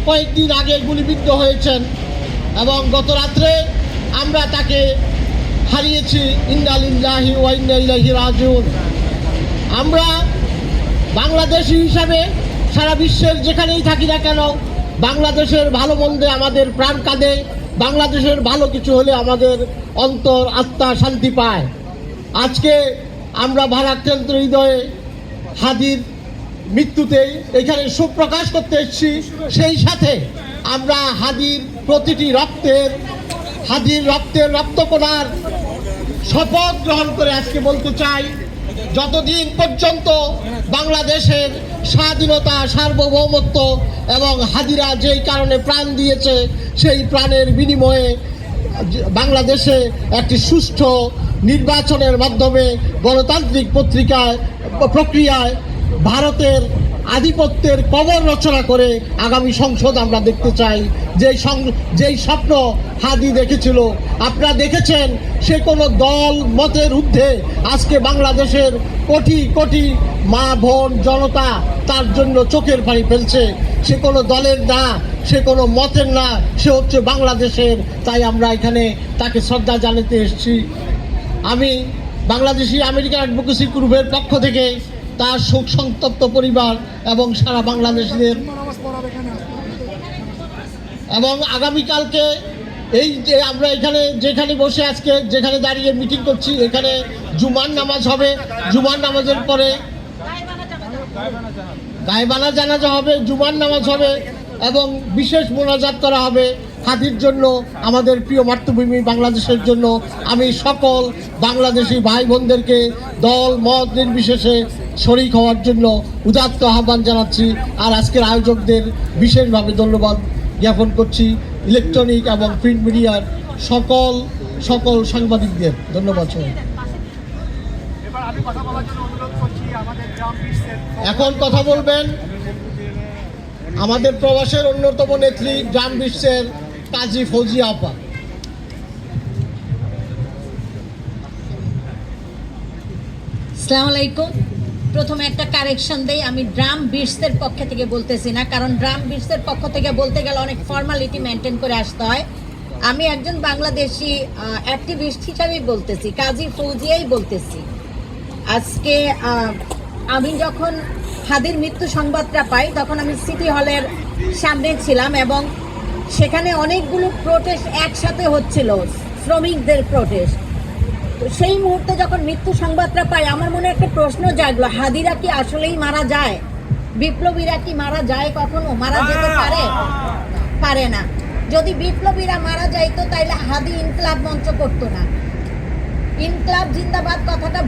কয়েকদিন আগে গুলিবিদ্ধ হয়েছেন এবং গত রাত্রে আমরা তাকে হারিয়েছি। ইন্না লিল্লাহি ওয়া ইন্না ইলাইহি রাজিউন। আমরা বাংলাদেশি হিসাবে সারা বিশ্বের যেখানেই থাকি না কেন, বাংলাদেশের ভালো মন্দে আমাদের প্রাণ কাঁদে। বাংলাদেশের ভালো কিছু হলে আমাদের অন্তর আত্মা শান্তি পায়। আজকে আমরা ভারাক্রান্ত হৃদয়ে হাদির মৃত্যুতে এখানে শোক প্রকাশ করতে এসেছি। সেই সাথে আমরা হাদির প্রতিটি হাদির রক্তের রক্তকণার শপথ গ্রহণ করে আজকে বলতে চাই, যতদিন পর্যন্ত বাংলাদেশের স্বাধীনতা, সার্বভৌমত্ব এবং হাদিরা যেই কারণে প্রাণ দিয়েছে সেই প্রাণের বিনিময়ে বাংলাদেশে একটি সুষ্ঠু নির্বাচনের মাধ্যমে গণতান্ত্রিক প্রক্রিয়ায় ভারতের আধিপত্যের কবর রচনা করে আগামী সংসদ আমরা দেখতে চাই। যেই স্বপ্ন হাদি দেখেছিল, আপনারা দেখেছেন, সে কোনো দল মতের ঊর্ধ্বে আজকে বাংলাদেশের কোটি কোটি মা বোন জনতা তার জন্য চোখের পানি ফেলছে। সে কোনো দলের না, সে কোনো মতের না, সে হচ্ছে বাংলাদেশের। তাই আমরা এখানে তাকে শ্রদ্ধা জানাতে এসেছি। আমি বাংলাদেশি আমেরিকান অ্যাডভোকেসি গ্রুপের পক্ষ থেকে তার শোক সন্তপ্ত পরিবার এবং সারা বাংলাদেশিদের এবং আগামীকালকে এই যে আমরা যেখানে বসে আজকে যেখানে দাঁড়িয়ে মিটিং করছি, এখানে জুমার নামাজ হবে। জুমার নামাজের পরে গায়বানা জানাজা হবে, জুমার নামাজ হবে এবং বিশেষ মোনাজাত করা হবে হাদির জন্য, আমাদের প্রিয় মাতৃভূমি বাংলাদেশের জন্য। আমি সকল বাংলাদেশি ভাই বোনদেরকে দল মত নির্বিশেষে শরিক হওয়ার জন্য উদাত্ত আহ্বান জানাচ্ছি। আর আজকের আয়োজকদের বিশেষভাবে ধন্যবাদ জ্ঞাপন করছি। ইলেকট্রনিক এবং প্রিন্ট মিডিয়ার সকল সাংবাদিকদের ধন্যবাদ। এখন কথা বলবেন আমাদের প্রবাসের অন্যতম নেত্রী গ্রাম বিশ্বের কাজী ফৌজিয়া আপা। আসসালামু আলাইকুম। প্রথমে একটা কারেকশন দেই, আমি ড্রাম বিটসের পক্ষ থেকে বলতেছি না, কারণ ড্রাম বিটসের পক্ষ থেকে বলতে গেলে অনেক ফর্মালিটি মেনটেন করে আসতে হয়। আমি একজন বাংলাদেশি অ্যাক্টিভিস্ট হিসাবেই বলতেছি, কাজী ফৌজিয়াই বলতেছি। আজকে আমি যখন হাদির মৃত্যু সংবাদটা পাই তখন আমি সিটি হলের সামনে ছিলাম এবং সেখানে অনেকগুলো প্রোটেস্ট একসাথে হচ্ছিল, শ্রমিকদের প্রোটেস্ট। তো সেই মুহূর্তে যখন মৃত্যু সংবাদটা পাই আমার মনে একটা প্রশ্ন জাগলো, হাদিরা কি আসলেই মারা যায়? বিপ্লবীরা কি মারা যায়? কখনো মারা যেতে পারে না। যদি বিপ্লবীরা মারা যাইতো তাইলে হাদি ইনকলাব মঞ্চ করতো না। ইনকলাব জিন্দাবাদ কথাটা